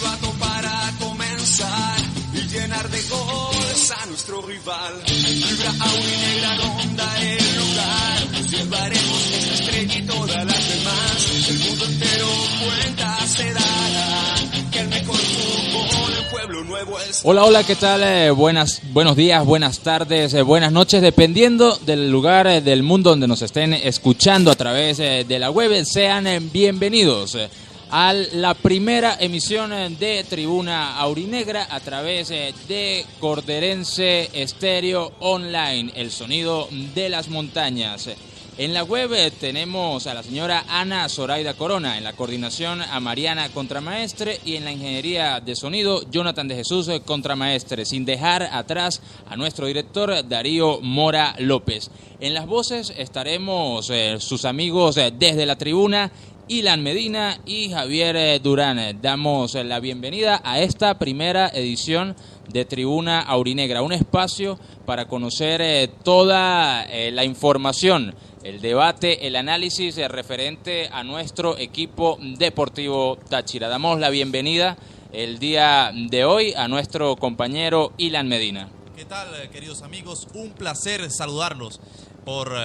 silbato para comenzar y llenar de goles a nuestro rival. Vibra aurinegra ronda el lugar, nos llevaremos esta estrella y todas las demás. El mundo entero cuenta se dará que el mejor fútbol en Pueblo Nuevo es... Hola, ¿qué tal? Buenos días, buenas tardes, buenas noches, dependiendo del lugar del mundo donde nos estén escuchando a través de la web. Sean bienvenidos a la primera emisión de Tribuna Aurinegra a través de Corderense Estéreo Online, el sonido de las montañas. En la web tenemos a la señora Ana Zoraida Corona, en la coordinación a Mariana Contramaestre y en la ingeniería de sonido Jonathan de Jesús Contramaestre, sin dejar atrás a nuestro director Darío Mora López. En las voces estaremos sus amigos desde la tribuna, Ilan Medina y Javier Durán. Damos la bienvenida a esta primera edición de Tribuna Aurinegra, un espacio para conocer toda la información, el debate, el análisis referente a nuestro equipo deportivo Táchira. Damos la bienvenida el día de hoy a nuestro compañero Ilan Medina. ¿Qué tal, queridos amigos? Un placer saludarlos por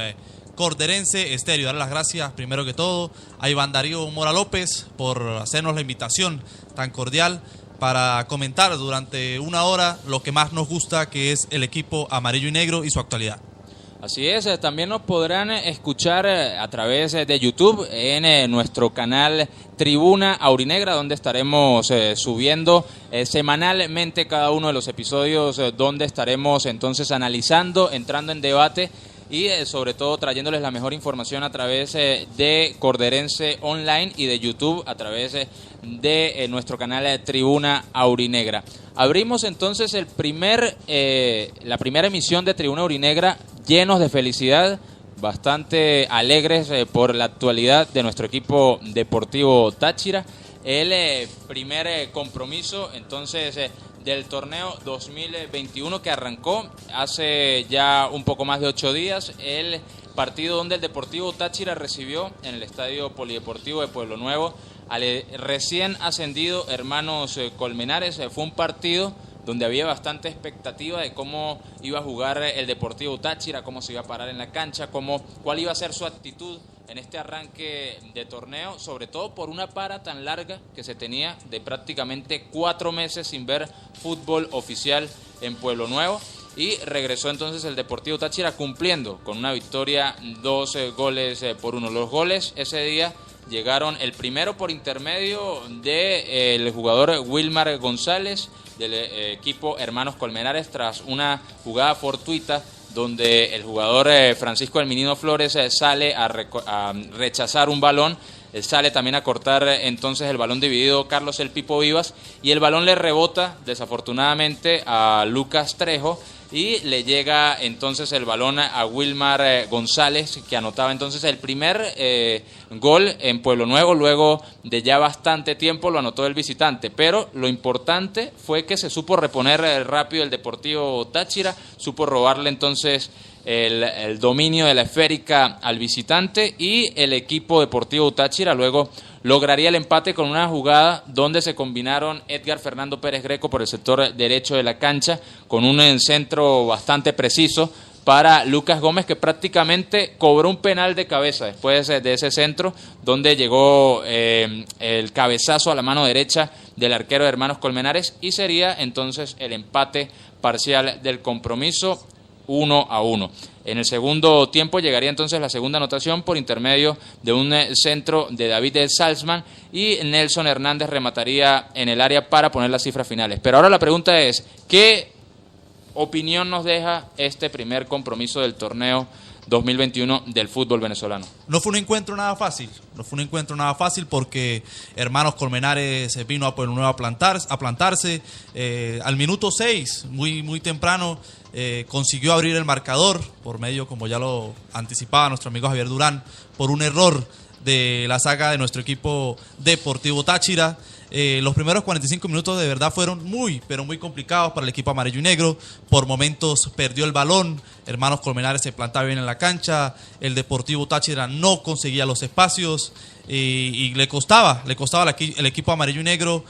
Corderense Estéreo. Dar las gracias primero que todo a Iván Darío Mora López por hacernos la invitación tan cordial para comentar durante una hora lo que más nos gusta, que es el equipo amarillo y negro y su actualidad. Así es, también nos podrán escuchar a través de YouTube en nuestro canal Tribuna Aurinegra, donde estaremos subiendo semanalmente cada uno de los episodios, donde estaremos entonces analizando, entrando en debate y sobre todo trayéndoles la mejor información a través de Corderense Online y de YouTube a través de nuestro canal Tribuna Aurinegra. Abrimos entonces la primera emisión de Tribuna Aurinegra llenos de felicidad, bastante alegres por la actualidad de nuestro equipo deportivo Táchira. El primer compromiso entonces del torneo 2021 que arrancó hace ya un poco más de 8 días, el partido donde el Deportivo Táchira recibió en el Estadio Polideportivo de Pueblo Nuevo al recién ascendido Hermanos Colmenares. Fue un partido donde había bastante expectativa de cómo iba a jugar el Deportivo Táchira, cómo se iba a parar en la cancha, cuál iba a ser su actitud en este arranque de torneo, sobre todo por una para tan larga que se tenía de prácticamente 4 meses sin ver fútbol oficial en Pueblo Nuevo. Y regresó entonces el Deportivo Táchira cumpliendo con una victoria 2-1. Los goles ese día llegaron, el primero por intermedio del jugador Wilmar González del equipo Hermanos Colmenares, tras una jugada fortuita donde el jugador Francisco El Menino Flores sale a rechazar un balón. Sale también a cortar entonces el balón dividido Carlos El Pipo Vivas y el balón le rebota desafortunadamente a Lucas Trejo y le llega entonces el balón a Wilmar González, que anotaba entonces el primer gol en Pueblo Nuevo. Luego de ya bastante tiempo lo anotó el visitante, pero lo importante fue que se supo reponer rápido el Deportivo Táchira, supo robarle entonces el dominio de la esférica al visitante y el equipo deportivo Táchira luego lograría el empate con una jugada donde se combinaron Edgar Fernando Pérez Greco por el sector derecho de la cancha con un centro bastante preciso para Lucas Gómez, que prácticamente cobró un penal de cabeza después de ese centro donde llegó el cabezazo a la mano derecha del arquero de Hermanos Colmenares y sería entonces el empate parcial del compromiso 1-1. En el segundo tiempo llegaría entonces la segunda anotación por intermedio de un centro de David Salzman y Nelson Hernández remataría en el área para poner las cifras finales. Pero ahora la pregunta es, ¿qué opinión nos deja este primer compromiso del torneo 2021 del fútbol venezolano? No fue un encuentro nada fácil porque Hermanos Colmenares vino a Pueblo Nuevo a plantarse. Al minuto 6, muy temprano, consiguió abrir el marcador por medio, como ya lo anticipaba nuestro amigo Javier Durán, por un error de la saga de nuestro equipo Deportivo Táchira. Los primeros 45 minutos de verdad fueron muy, pero muy complicados para el equipo amarillo y negro. Por momentos perdió el balón, Hermanos Colmenares se plantaba bien en la cancha, el Deportivo Táchira no conseguía los espacios y le costaba al equipo amarillo y negro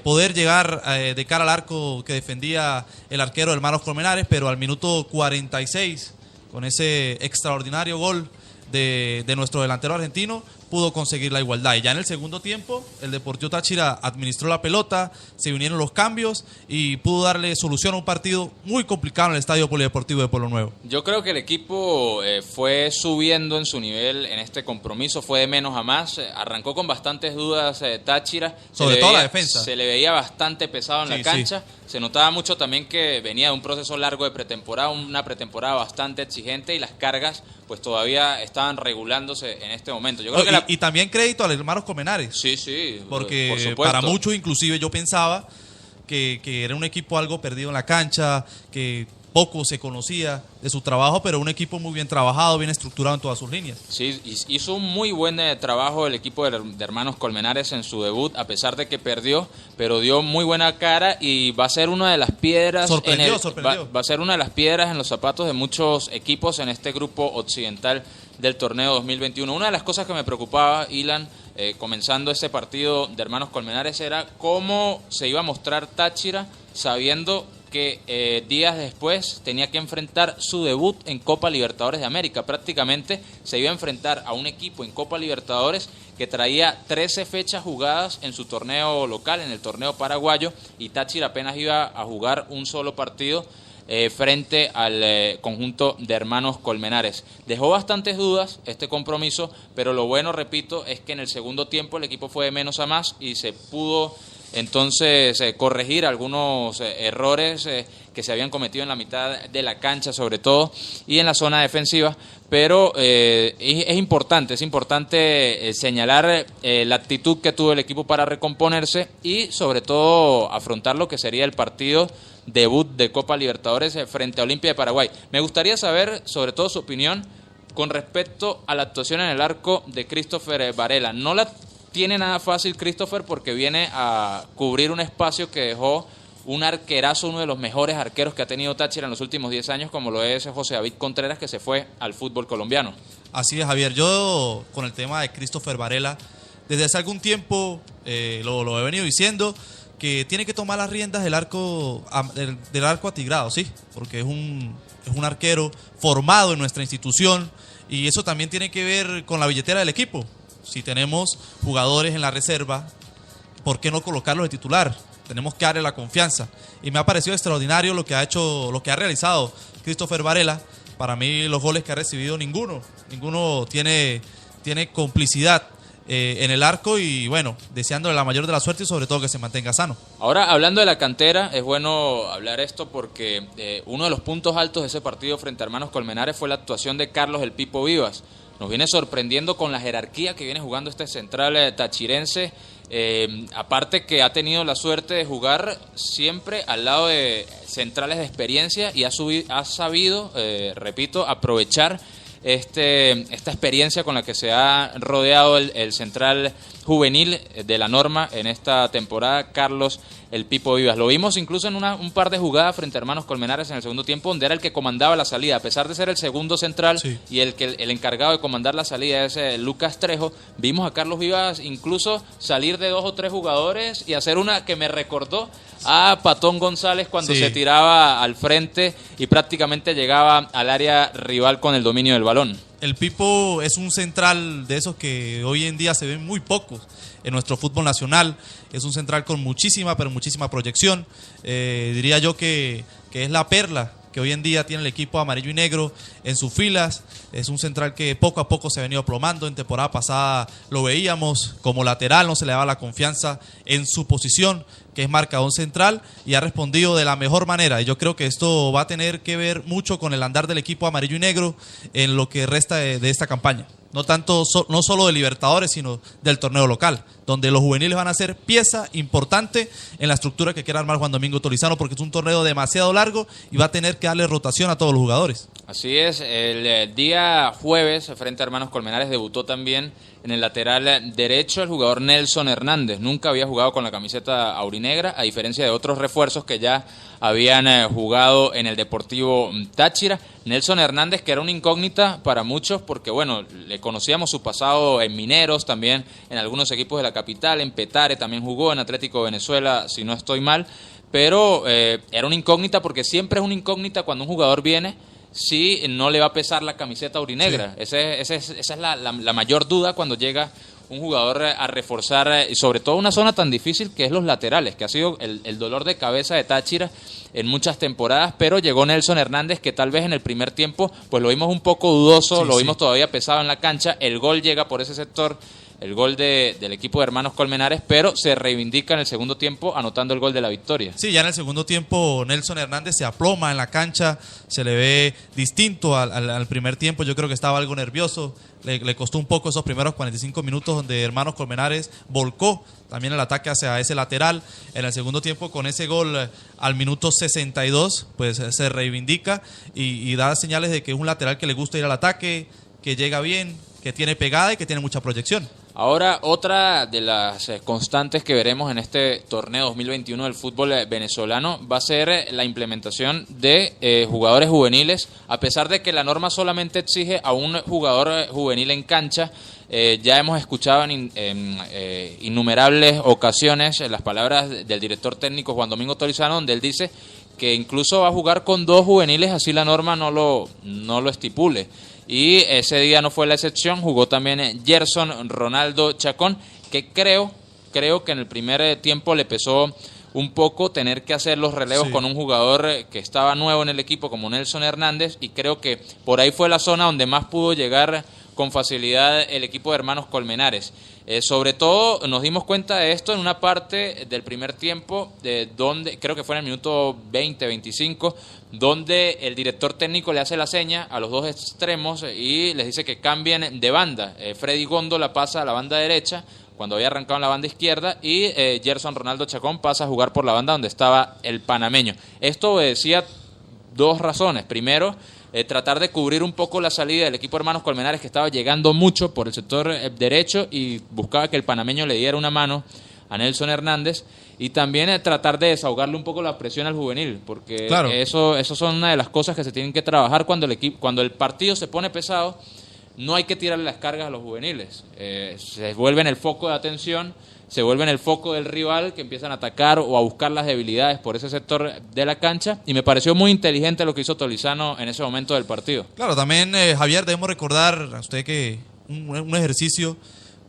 poder llegar de cara al arco que defendía el arquero de Hermanos Colmenares, pero al minuto 46, con ese extraordinario gol de nuestro delantero argentino, pudo conseguir la igualdad. Y ya en el segundo tiempo el Deportivo Táchira administró la pelota, se vinieron los cambios y pudo darle solución a un partido muy complicado en el Estadio Polideportivo de Pueblo Nuevo. Yo creo que el equipo fue subiendo en su nivel en este compromiso, fue de menos a más, arrancó con bastantes dudas Táchira, sobre todo la defensa. Se le veía bastante pesado en la cancha, sí. Se notaba mucho también que venía de un proceso largo de pretemporada, una pretemporada bastante exigente y las cargas pues todavía estaban regulándose en este momento. Yo creo que y también crédito a los Hermanos Colmenares. Sí, porque por supuesto. Para muchos inclusive yo pensaba que era un equipo algo perdido en la cancha, que poco se conocía de su trabajo, pero un equipo muy bien trabajado, bien estructurado en todas sus líneas. Sí, hizo un muy buen trabajo el equipo de Hermanos Colmenares en su debut, a pesar de que perdió, pero dio muy buena cara y va a ser una de las piedras sorprendió. Va a ser una de las piedras en los zapatos de muchos equipos en este grupo occidental del torneo 2021. Una de las cosas que me preocupaba, Ilan, comenzando este partido de Hermanos Colmenares, era cómo se iba a mostrar Táchira sabiendo que días después tenía que enfrentar su debut en Copa Libertadores de América. Prácticamente se iba a enfrentar a un equipo en Copa Libertadores que traía 13 fechas jugadas en su torneo local, en el torneo paraguayo, y Táchira apenas iba a jugar un solo partido frente al conjunto de Hermanos Colmenares. Dejó bastantes dudas este compromiso, pero lo bueno, repito, es que en el segundo tiempo el equipo fue de menos a más y se pudo entonces corregir algunos errores que se habían cometido en la mitad de la cancha, sobre todo, y en la zona defensiva. Pero es importante señalar la actitud que tuvo el equipo para recomponerse y sobre todo afrontar lo que sería el partido debut de Copa Libertadores frente a Olimpia de Paraguay. Me gustaría saber sobre todo su opinión con respecto a la actuación en el arco de Christopher Varela. No la tiene nada fácil Christopher porque viene a cubrir un espacio que dejó un arquerazo, uno de los mejores arqueros que ha tenido Táchira en los últimos 10 años, como lo es José David Contreras, que se fue al fútbol colombiano. Así es, Javier. Yo, con el tema de Christopher Varela, desde hace algún tiempo lo he venido diciendo, que tiene que tomar las riendas del arco atigrado, sí, porque es un arquero formado en nuestra institución y eso también tiene que ver con la billetera del equipo. Si tenemos jugadores en la reserva, ¿por qué no colocarlos de titular? Tenemos que darle la confianza. Y me ha parecido extraordinario lo que ha realizado Christopher Varela. Para mí los goles que ha recibido ninguno tiene complicidad en el arco y bueno, deseándole la mayor de la suerte y sobre todo que se mantenga sano. Ahora, hablando de la cantera, es bueno hablar esto porque uno de los puntos altos de ese partido frente a Hermanos Colmenares fue la actuación de Carlos El Pipo Vivas. Nos viene sorprendiendo con la jerarquía que viene jugando este central tachirense. Aparte que ha tenido la suerte de jugar siempre al lado de centrales de experiencia y ha sabido, repito, aprovechar esta experiencia con la que se ha rodeado el central juvenil de la Norma en esta temporada, Carlos El Pipo Vivas. Lo vimos incluso en un par de jugadas frente a Hermanos Colmenares en el segundo tiempo, donde era el que comandaba la salida, a pesar de ser el segundo central, sí, y el encargado de comandar la salida es Lucas Trejo. Vimos a Carlos Vivas incluso salir de 2 o 3 jugadores y hacer una que me recordó a Patón González cuando se tiraba al frente y prácticamente llegaba al área rival con el dominio del balón. El Pipo es un central de esos que hoy en día se ven muy pocos en nuestro fútbol nacional. Es un central con muchísima proyección. Diría yo que es la perla que hoy en día tiene el equipo amarillo y negro en sus filas. Es un central que poco a poco se ha venido aplomando. En temporada pasada lo veíamos como lateral, no se le daba la confianza en su posición, que es marcador central, y ha respondido de la mejor manera. Y yo creo que esto va a tener que ver mucho con el andar del equipo amarillo y negro en lo que resta de esta campaña. No solo de Libertadores, sino del torneo local, donde los juveniles van a ser pieza importante en la estructura que quiera armar Juan Domingo Tolizano, porque es un torneo demasiado largo y va a tener que darle rotación a todos los jugadores. Así es, el día jueves frente a Hermanos Colmenares debutó también En el lateral derecho, el jugador Nelson Hernández. Nunca había jugado con la camiseta aurinegra, a diferencia de otros refuerzos que ya habían jugado en el Deportivo Táchira. Nelson Hernández, que era una incógnita para muchos, porque bueno, le conocíamos su pasado en Mineros, también en algunos equipos de la capital, en Petare también jugó, en Atlético Venezuela, si no estoy mal, pero era una incógnita porque siempre es una incógnita cuando un jugador viene, si no le va a pesar la camiseta aurinegra. Sí. Esa es la mayor duda cuando llega un jugador a reforzar, y sobre todo una zona tan difícil que es los laterales, que ha sido el dolor de cabeza de Táchira en muchas temporadas, pero llegó Nelson Hernández, que tal vez en el primer tiempo pues lo vimos un poco dudoso, lo vimos todavía pesado en la cancha. El gol llega por ese sector, el gol del equipo de Hermanos Colmenares, pero se reivindica en el segundo tiempo anotando el gol de la victoria. Sí, ya en el segundo tiempo Nelson Hernández se aploma en la cancha, se le ve distinto al primer tiempo. Yo creo que estaba algo nervioso, le costó un poco esos primeros 45 minutos donde Hermanos Colmenares volcó también el ataque hacia ese lateral. En el segundo tiempo, con ese gol al minuto 62, pues se reivindica y da señales de que es un lateral que le gusta ir al ataque, que llega bien, que tiene pegada y que tiene mucha proyección. Ahora, otra de las constantes que veremos en este torneo 2021 del fútbol venezolano va a ser la implementación de jugadores juveniles. A pesar de que la norma solamente exige a un jugador juvenil en cancha, ya hemos escuchado en innumerables ocasiones las palabras del director técnico Juan Domingo Torizano, donde él dice que incluso va a jugar con 2 juveniles, así la norma no lo estipule. Y ese día no fue la excepción, jugó también Gerson Ronaldo Chacón, que creo que en el primer tiempo le pesó un poco tener que hacer los relevos con un jugador que estaba nuevo en el equipo como Nelson Hernández, y creo que por ahí fue la zona donde más pudo llegar con facilidad el equipo de Hermanos Colmenares. Sobre todo nos dimos cuenta de esto en una parte del primer tiempo, donde creo que fue en el minuto 20-25, donde el director técnico le hace la seña a los 2 extremos y les dice que cambien de banda. Freddy Góndola pasa a la banda derecha cuando había arrancado en la banda izquierda, y Gerson Ronaldo Chacón pasa a jugar por la banda donde estaba el panameño. Esto obedecía 2 razones. Primero, tratar de cubrir un poco la salida del equipo Hermanos Colmenares, que estaba llegando mucho por el sector derecho y buscaba que el panameño le diera una mano a Nelson Hernández, y también tratar de desahogarle un poco la presión al juvenil, porque claro, eso son una de las cosas que se tienen que trabajar cuando el partido se pone pesado. No hay que tirarle las cargas a los juveniles, se vuelven el foco de atención, se vuelven el foco del rival, que empiezan a atacar o a buscar las debilidades por ese sector de la cancha, y me pareció muy inteligente lo que hizo Tolizano en ese momento del partido. Claro, también Javier, debemos recordar a usted que un ejercicio,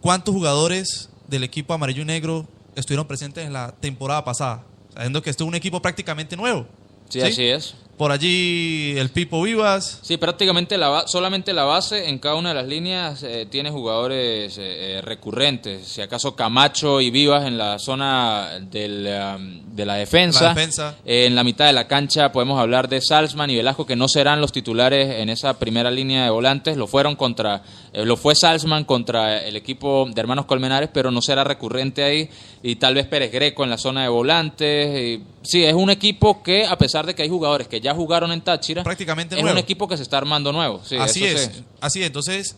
¿cuántos jugadores del equipo amarillo y negro estuvieron presentes en la temporada pasada? Sabiendo que este es un equipo prácticamente nuevo. Sí, así es. Por allí el Pipo Vivas. Sí, prácticamente solamente la base en cada una de las líneas tiene jugadores recurrentes. Si acaso Camacho y Vivas en la zona de la defensa. En la mitad de la cancha podemos hablar de Salzman y Velasco, que no serán los titulares en esa primera línea de volantes. Lo fue Salzman contra el equipo de Hermanos Colmenares, pero no será recurrente ahí. Y tal vez Pérez Greco en la zona de volantes. Sí, es un equipo que, a pesar de que hay jugadores que ya jugaron en Táchira, prácticamente es nuevo. Un equipo que se está armando nuevo. Sí, así es. Entonces,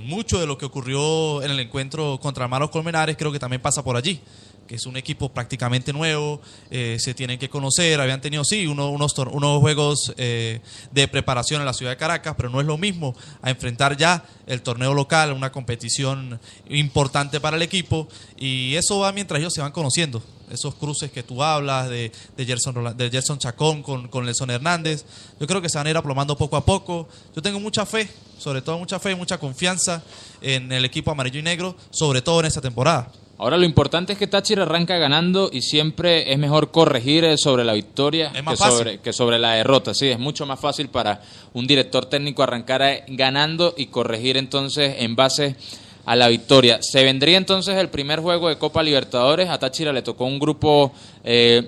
mucho de lo que ocurrió en el encuentro contra Hermanos Colmenares creo que también pasa por allí, que es un equipo prácticamente nuevo, se tienen que conocer, habían tenido unos juegos de preparación en la ciudad de Caracas, pero no es lo mismo a enfrentar ya el torneo local, una competición importante para el equipo, y eso va mientras ellos se van conociendo. Esos cruces que tú hablas de Gerson Chacón con Nelson Hernández, yo creo que se van a ir aplomando poco a poco. Yo tengo mucha fe, sobre todo mucha fe y mucha confianza en el equipo amarillo y negro, sobre todo en esta temporada. Ahora, lo importante es que Táchira arranca ganando, y siempre es mejor corregir sobre la victoria que sobre la derrota. Sí, es mucho más fácil para un director técnico arrancar ganando y corregir entonces en base a la victoria. Se vendría entonces el primer juego de Copa Libertadores. A Táchira le tocó un grupo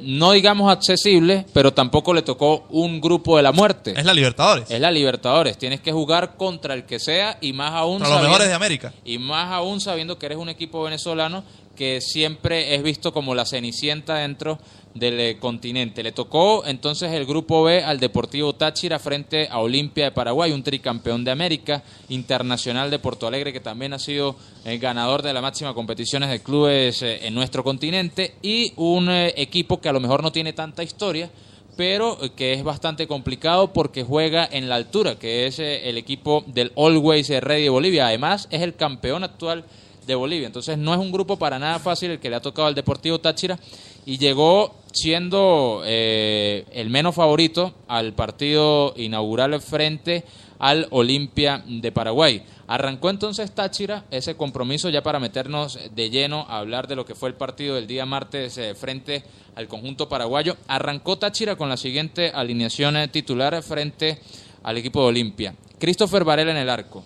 no digamos accesible, pero tampoco le tocó un grupo de la muerte. Es la Libertadores. Es la Libertadores. Tienes que jugar contra el que sea, y más aún contra los mejores de América. Y más aún sabiendo que eres un equipo venezolano que siempre es visto como la cenicienta dentro del continente. Le tocó entonces el grupo B al Deportivo Táchira frente a Olimpia de Paraguay, un tricampeón de América, Internacional de Porto Alegre, que también ha sido el ganador de la máxima competiciones de clubes en nuestro continente, y un equipo que a lo mejor no tiene tanta historia, pero que es bastante complicado porque juega en la altura, que es el equipo del Always Ready de Bolivia. Además, es el campeón actual de Bolivia. Entonces, no es un grupo para nada fácil el que le ha tocado al Deportivo Táchira, y llegó siendo el menos favorito al partido inaugural frente al Olimpia de Paraguay. Arrancó entonces Táchira ese compromiso, ya para meternos de lleno a hablar de lo que fue el partido del día martes frente al conjunto paraguayo. Arrancó Táchira con la siguiente alineación titular frente al equipo de Olimpia. Christopher Varela en el arco.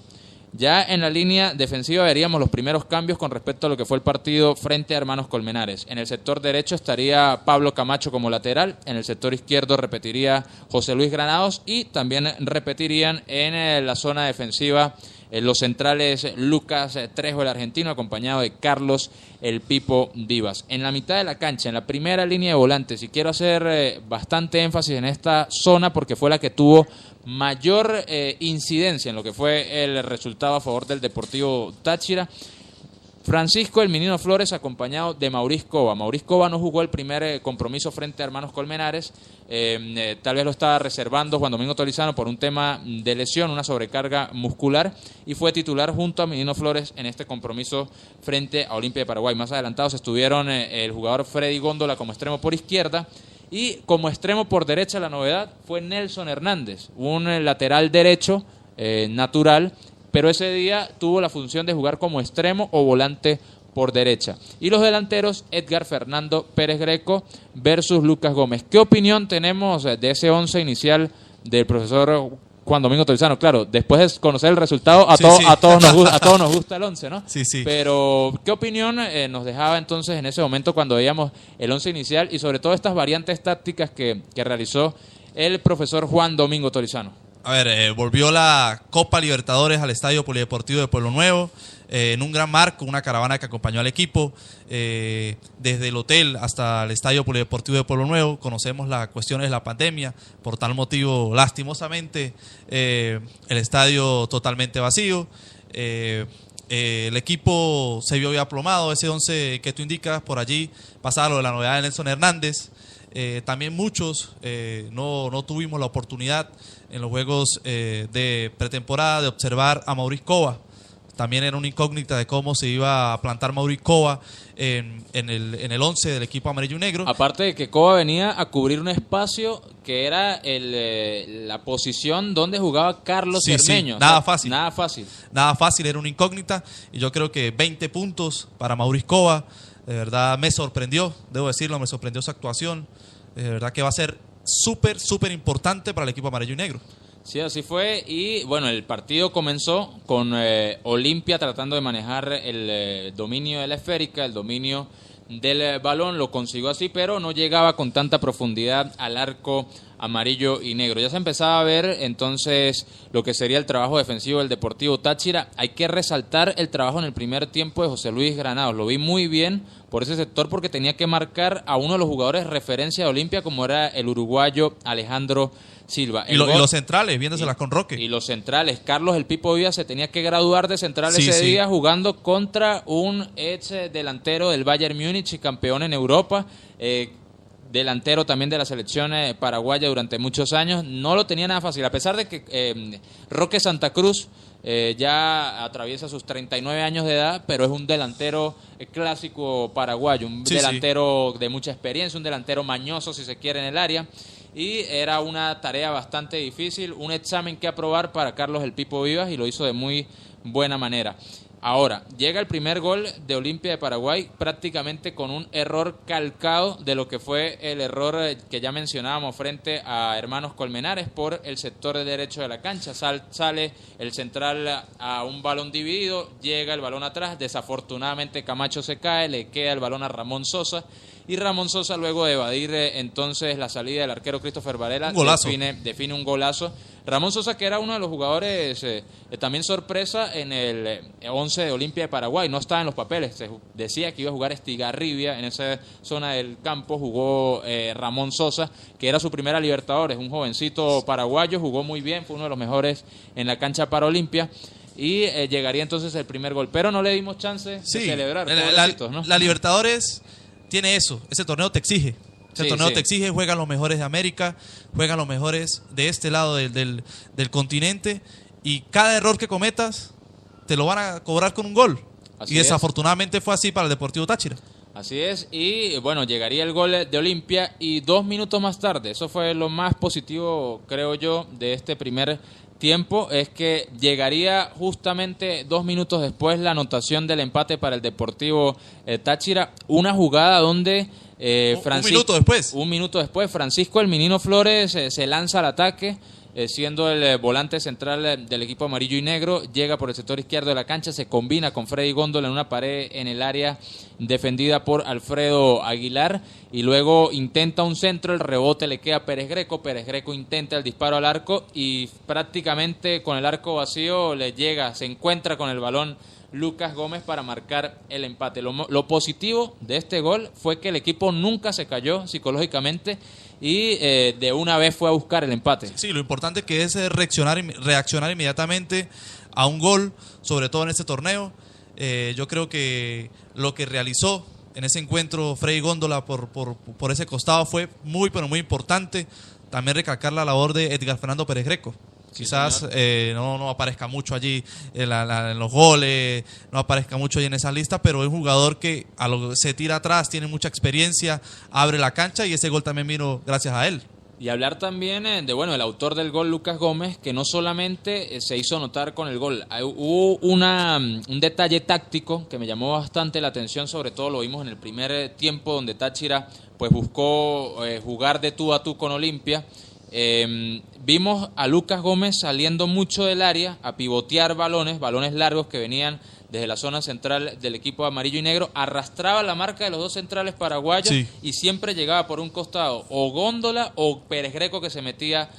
Ya en la línea defensiva veríamos los primeros cambios con respecto a lo que fue el partido frente a Hermanos Colmenares. En el sector derecho estaría Pablo Camacho como lateral, en el sector izquierdo repetiría José Luis Granados, y también repetirían en la zona defensiva los centrales Lucas Trejo, el argentino, acompañado de Carlos el Pipo Vivas. En la mitad de la cancha, en la primera línea de volantes, y quiero hacer bastante énfasis en esta zona porque fue la que tuvo mayor incidencia en lo que fue el resultado a favor del Deportivo Táchira, Francisco el Menino Flores, acompañado de Mauricio Cova. Mauricio Cova no jugó el primer compromiso frente a Hermanos Colmenares, tal vez lo estaba reservando Juan Domingo Tolizano por un tema de lesión, una sobrecarga muscular, y fue titular junto a Menino Flores en este compromiso frente a Olimpia de Paraguay. Más adelantados estuvieron el jugador Freddy Góndola como extremo por izquierda, y como extremo por derecha la novedad fue Nelson Hernández, un lateral derecho natural, pero ese día tuvo la función de jugar como extremo o volante por derecha. Y los delanteros, Edgar Fernando Pérez Greco versus Lucas Gómez. ¿Qué opinión tenemos de ese once inicial del profesor Juan Domingo Tolizano? Claro, después de conocer el resultado, a todos nos gusta el once, ¿no? Sí, sí. Pero, ¿qué opinión nos dejaba entonces en ese momento cuando veíamos el once inicial y sobre todo estas variantes tácticas que realizó el profesor Juan Domingo Tolizano? A ver, volvió la Copa Libertadores al Estadio Polideportivo de Pueblo Nuevo, en un gran marco, una caravana que acompañó al equipo, desde el hotel hasta el Estadio Polideportivo de Pueblo Nuevo. Conocemos las cuestiones de la pandemia, por tal motivo, lastimosamente, el estadio totalmente vacío. El equipo se vio ya aplomado, ese 11 que tú indicas, por allí pasaba lo de la novedad de Nelson Hernández. También muchos no tuvimos la oportunidad en los juegos de pretemporada de observar a Mauricio Cova. También era una incógnita de cómo se iba a plantar Mauricio Cova en el 11 del equipo amarillo y negro. Aparte de que Cova venía a cubrir un espacio que era la posición donde jugaba Carlos Cermeño. Sí, nada fácil. Nada fácil, era una incógnita, y yo creo que 20 puntos para Mauricio Cova. De verdad me sorprendió, debo decirlo, me sorprendió su actuación. De verdad que va a ser súper importante para el equipo amarillo y negro. Sí, así fue. Y bueno, el partido comenzó con Olimpia tratando de manejar el dominio de la esférica, el dominio del balón. Lo consiguió así, pero no llegaba con tanta profundidad al arco amarillo y negro. Ya se empezaba a ver entonces lo que sería el trabajo defensivo del Deportivo Táchira. Hay que resaltar el trabajo en el primer tiempo de José Luis Granados. Lo vi muy bien por ese sector porque tenía que marcar a uno de los jugadores referencia de Olimpia, como era el uruguayo Alejandro Silva. Y los centrales, viéndoselas con Roque. Y los centrales. Carlos el Pipo Vivas se tenía que graduar de central ese día, jugando contra un ex delantero del Bayern Múnich y campeón en Europa, delantero también de la selección paraguaya durante muchos años. No lo tenía nada fácil, a pesar de que Roque Santa Cruz ya atraviesa sus 39 años de edad, pero es un delantero clásico paraguayo, un delantero de mucha experiencia, un delantero mañoso si se quiere en el área, y era una tarea bastante difícil, un examen que aprobar para Carlos el Pipo Vivas, y lo hizo de muy buena manera. Ahora, llega el primer gol de Olimpia de Paraguay prácticamente con un error calcado de lo que fue el error que ya mencionábamos frente a Hermanos Colmenares por el sector derecho de la cancha. Sale el central a un balón dividido, llega el balón atrás, desafortunadamente Camacho se cae, le queda el balón a Ramón Sosa, y Ramón Sosa, luego de evadir entonces la salida del arquero Christopher Varela, define un golazo Ramón Sosa, que era uno de los jugadores también sorpresa en el 11 de Olimpia de Paraguay, no estaba en los papeles, se decía que iba a jugar Estigarribia, en esa zona del campo jugó Ramón Sosa, que era su primera Libertadores, un jovencito paraguayo, jugó muy bien, fue uno de los mejores en la cancha para Olimpia. Y llegaría entonces el primer gol, pero no le dimos chance de celebrar. ¿No? La Libertadores tiene eso, ese torneo te exige. Te exige, juegan los mejores de América, juegan los mejores de este lado del continente, y cada error que cometas te lo van a cobrar con un gol. Así y desafortunadamente fue así para el Deportivo Táchira. Así es, y bueno, llegaría el gol de Olimpia y 2 minutos más tarde, eso fue lo más positivo, creo yo, de este primer tiempo, es que llegaría justamente 2 minutos después la anotación del empate para el Deportivo Táchira, una jugada donde un minuto después Francisco el Menino Flores se lanza al ataque, siendo el volante central del equipo amarillo y negro, llega por el sector izquierdo de la cancha, se combina con Freddy Góndola en una pared en el área defendida por Alfredo Aguilar, y luego intenta un centro, el rebote le queda a Pérez Greco intenta el disparo al arco y prácticamente con el arco vacío le llega, se encuentra con el balón Lucas Gómez para marcar el empate. Lo positivo de este gol fue que el equipo nunca se cayó psicológicamente y de una vez fue a buscar el empate. Sí, lo importante que es reaccionar inmediatamente a un gol, sobre todo en este torneo. Yo creo que lo que realizó en ese encuentro Freddy Góndola por ese costado fue muy, pero muy importante. También recalcar la labor de Edgar Fernando Pérez Greco. Quizás no aparezca mucho allí en los goles, no aparezca mucho allí en esa lista, pero es un jugador que se tira atrás, tiene mucha experiencia, abre la cancha, y ese gol también vino gracias a él. Y hablar también el autor del gol, Lucas Gómez, que no solamente se hizo notar con el gol, hubo un detalle táctico que me llamó bastante la atención, sobre todo lo vimos en el primer tiempo donde Táchira pues buscó jugar de tú a tú con Olimpia. Vimos a Lucas Gómez saliendo mucho del área a pivotear balones largos que venían desde la zona central del equipo amarillo y negro, arrastraba la marca de los dos centrales paraguayos y siempre llegaba por un costado o Góndola o Pérez Greco, que se metía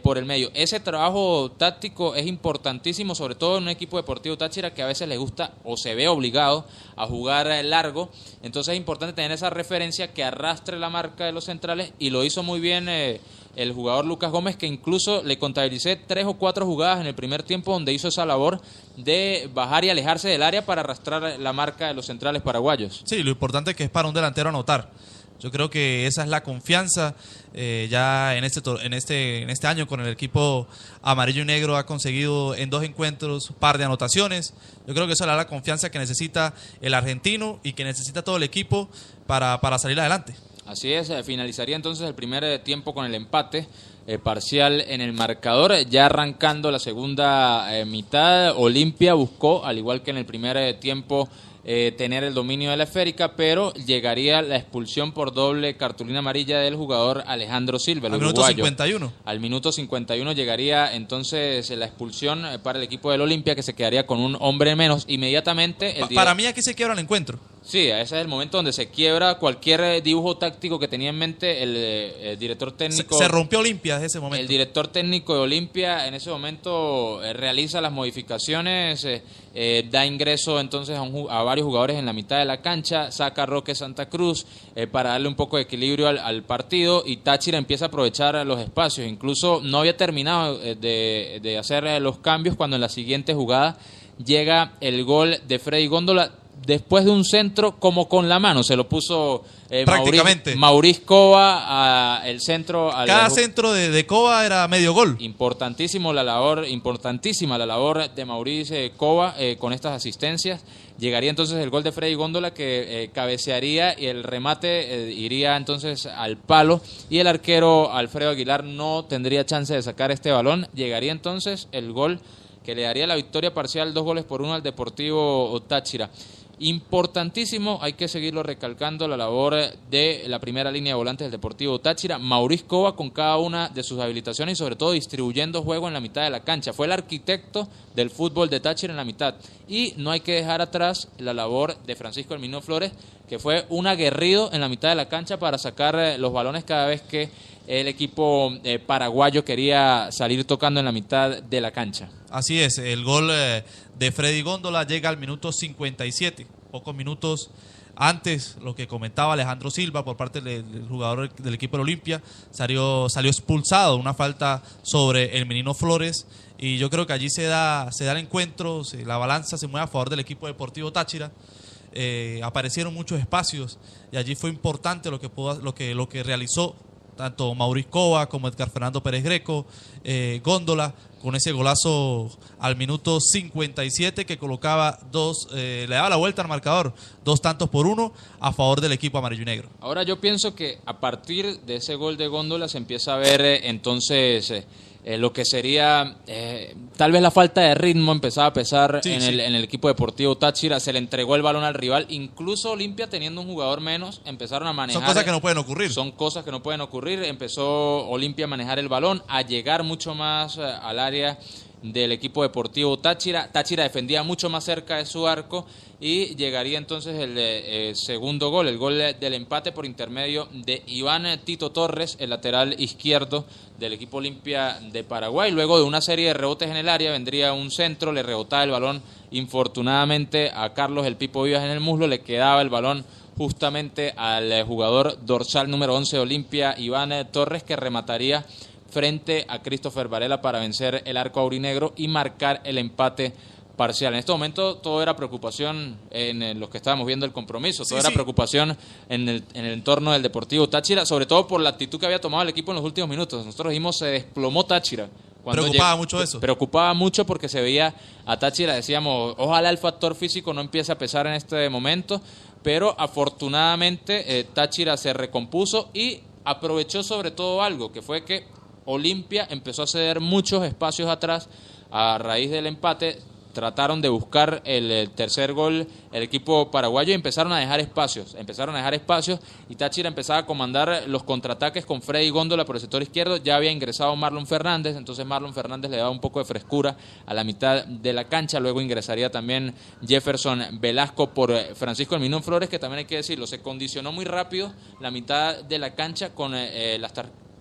por el medio. Ese trabajo táctico es importantísimo, sobre todo en un equipo deportivo Táchira que a veces le gusta o se ve obligado a jugar largo, entonces es importante tener esa referencia que arrastre la marca de los centrales, y lo hizo muy bien el jugador Lucas Gómez, que incluso le contabilicé 3 o 4 jugadas en el primer tiempo donde hizo esa labor de bajar y alejarse del área para arrastrar la marca de los centrales paraguayos. Sí, lo importante es que es para un delantero anotar. Yo creo que esa es la confianza. Ya en este año con el equipo amarillo y negro ha conseguido en 2 encuentros un par de anotaciones. Yo creo que eso le da la confianza que necesita el argentino y que necesita todo el equipo para salir adelante. Así es, finalizaría entonces el primer tiempo con el empate parcial en el marcador. Ya arrancando la segunda mitad, Olimpia buscó, al igual que en el primer tiempo, tener el dominio de la esférica, pero llegaría la expulsión por doble cartulina amarilla del jugador Alejandro Silva, el uruguayo. Minuto 51. Al minuto 51 llegaría entonces la expulsión para el equipo del Olimpia, que se quedaría con un hombre menos. Inmediatamente para mí aquí se quiebra el encuentro. Sí, ese es el momento donde se quiebra cualquier dibujo táctico que tenía en mente el director técnico. Se rompió Olimpia en ese momento. El director técnico de Olimpia en ese momento realiza las modificaciones, da ingreso entonces a varios jugadores en la mitad de la cancha, saca a Roque Santa Cruz para darle un poco de equilibrio al partido, y Táchira empieza a aprovechar los espacios. Incluso no había terminado de hacer los cambios cuando en la siguiente jugada llega el gol de Freddy Góndola. Después de un centro como con la mano, se lo puso prácticamente Mauricio Cova el centro. Cada centro de Cova era medio gol. Importantísima la labor de Mauricio Cova con estas asistencias. Llegaría entonces el gol de Freddy Góndola, que cabecearía, y el remate iría entonces al palo, y el arquero Alfredo Aguilar no tendría chance de sacar este balón. Llegaría entonces el gol que le daría la victoria parcial 2-1 al Deportivo Táchira. Importantísimo, hay que seguirlo recalcando, la labor de la primera línea de volantes del Deportivo Táchira. Mauricio Cova con cada una de sus habilitaciones y sobre todo distribuyendo juego en la mitad de la cancha. Fue el arquitecto del fútbol de Táchira en la mitad. Y no hay que dejar atrás la labor de Francisco el Menino Flores, que fue un aguerrido en la mitad de la cancha para sacar los balones cada vez que el equipo paraguayo quería salir tocando en la mitad de la cancha. Así es, el gol de Freddy Góndola llega al minuto 57, pocos minutos antes, lo que comentaba Alejandro Silva por parte del jugador del equipo de Olimpia, salió expulsado, una falta sobre el menino Flores, y yo creo que allí se da el encuentro, la balanza se mueve a favor del equipo deportivo Táchira. Aparecieron muchos espacios y allí fue importante lo que realizó tanto Mauricio Cova como Edgar Fernando Pérez Greco, Góndola, con ese golazo al minuto 57 que colocaba le daba la vuelta al marcador, 2-1 a favor del equipo amarillo y negro. Ahora yo pienso que a partir de ese gol de Góndola se empieza a ver entonces lo que sería tal vez la falta de ritmo empezaba a pesar en el equipo deportivo Táchira. Se le entregó el balón al rival, incluso Olimpia teniendo un jugador menos empezaron a manejar. Son cosas que no pueden ocurrir. Son cosas que no pueden ocurrir. Empezó Olimpia a manejar el balón, a llegar mucho más al área del equipo deportivo Táchira. Táchira defendía mucho más cerca de su arco y llegaría entonces el segundo gol, el gol del empate por intermedio de Iván Tito Torres, el lateral izquierdo del equipo Olimpia de Paraguay. Luego de una serie de rebotes en el área vendría un centro, le rebotaba el balón infortunadamente a Carlos El Pipo Vivas en el muslo, le quedaba el balón justamente al jugador dorsal número 11 de Olimpia, Iván Torres, que remataría frente a Christopher Varela para vencer el arco aurinegro y marcar el empate parcial. En este momento todo era preocupación en los que estábamos viendo el compromiso, todo era preocupación en el entorno del Deportivo Táchira, sobre todo por la actitud que había tomado el equipo en los últimos minutos. Nosotros dijimos se desplomó Táchira. Preocupaba mucho eso. Preocupaba mucho porque se veía a Táchira, decíamos, ojalá el factor físico no empiece a pesar en este momento, pero afortunadamente Táchira se recompuso y aprovechó sobre todo algo, que fue que Olimpia empezó a ceder muchos espacios atrás a raíz del empate. Trataron de buscar el tercer gol el equipo paraguayo y empezaron a dejar espacios y Táchira empezaba a comandar los contraataques con Freddy Góndola por el sector izquierdo. Ya había ingresado Marlon Fernández, entonces Marlon Fernández le daba un poco de frescura a la mitad de la cancha. Luego ingresaría también Jefferson Velasco por Francisco El Minón Flores, que también hay que decirlo, se condicionó muy rápido la mitad de la cancha con las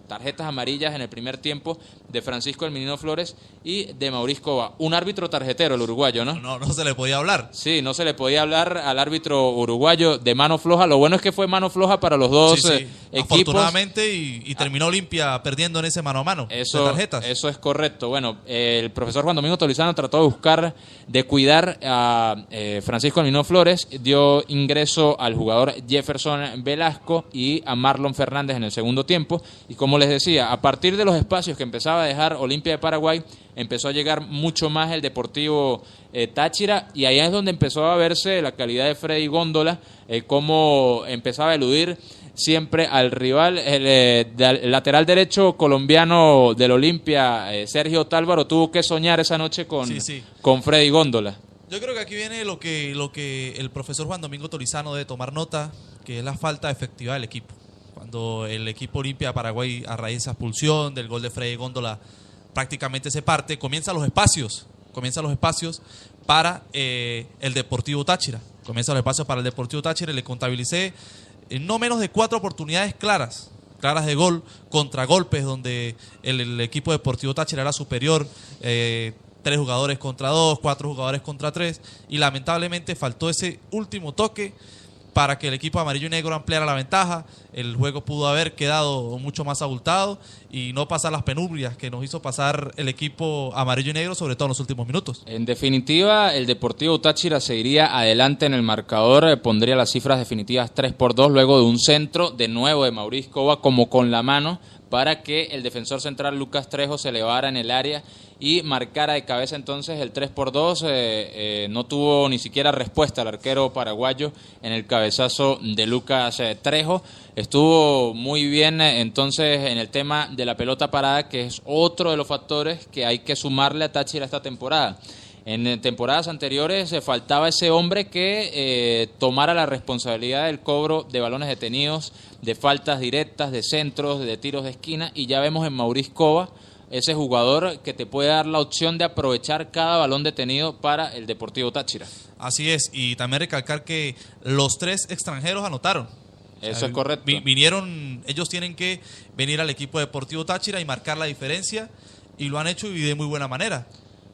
tarjetas amarillas en el primer tiempo de Francisco El Menino Flores y de Mauricio Cova. Un árbitro tarjetero, el uruguayo, ¿no? No se le podía hablar. Sí, no se le podía hablar al árbitro uruguayo de mano floja. Lo bueno es que fue mano floja para los dos equipos. Afortunadamente, y terminó Olimpia perdiendo en ese mano a mano de tarjetas. Eso es correcto. Bueno, el profesor Juan Domingo Tolizano trató de buscar, de cuidar a Francisco El Menino Flores. Dio ingreso al jugador Jefferson Velasco y a Marlon Fernández en el segundo tiempo. Y como les decía, a partir de los espacios que empezaba a dejar Olimpia de Paraguay, empezó a llegar mucho más el Deportivo Táchira, y ahí es donde empezó a verse la calidad de Freddy Góndola, cómo empezaba a eludir siempre al rival. El lateral derecho colombiano del Olimpia, Sergio Tálvaro, tuvo que soñar esa noche con Freddy Góndola. Yo creo que aquí viene lo que el profesor Juan Domingo Tolizano debe tomar nota, que es la falta de efectividad del equipo. Cuando el equipo Olimpia de Paraguay, a raíz de esa expulsión del gol de Freddy Góndola, prácticamente se parte, comienzan los espacios para el Deportivo Táchira. Y le contabilicé no menos de 4 oportunidades claras de gol, contragolpes, donde el equipo Deportivo Táchira era superior, 3 jugadores contra 2, 4 jugadores contra 3, y lamentablemente faltó ese último toque para que el equipo amarillo y negro ampliara la ventaja. El juego pudo haber quedado mucho más abultado y no pasar las penurias que nos hizo pasar el equipo amarillo y negro, sobre todo en los últimos minutos. En definitiva, el Deportivo Táchira seguiría adelante en el marcador, pondría las cifras definitivas 3-2 luego de un centro de nuevo de Mauricio Cova como con la mano para que el defensor central Lucas Trejo se elevara en el área y marcara de cabeza entonces el 3-2. No tuvo ni siquiera respuesta el arquero paraguayo en el cabezazo de Lucas Trejo. Estuvo muy bien entonces en el tema de la pelota parada, que es otro de los factores que hay que sumarle a Táchira esta temporada. En temporadas anteriores faltaba ese hombre que tomara la responsabilidad del cobro de balones detenidos, de faltas directas, de centros, de tiros de esquina, y ya vemos en Mauricio Cova ese jugador que te puede dar la opción de aprovechar cada balón detenido para el Deportivo Táchira. Así es, y también recalcar que los 3 extranjeros anotaron. Eso es correcto. Vinieron, ellos tienen que venir al equipo Deportivo Táchira y marcar la diferencia, y lo han hecho y de muy buena manera.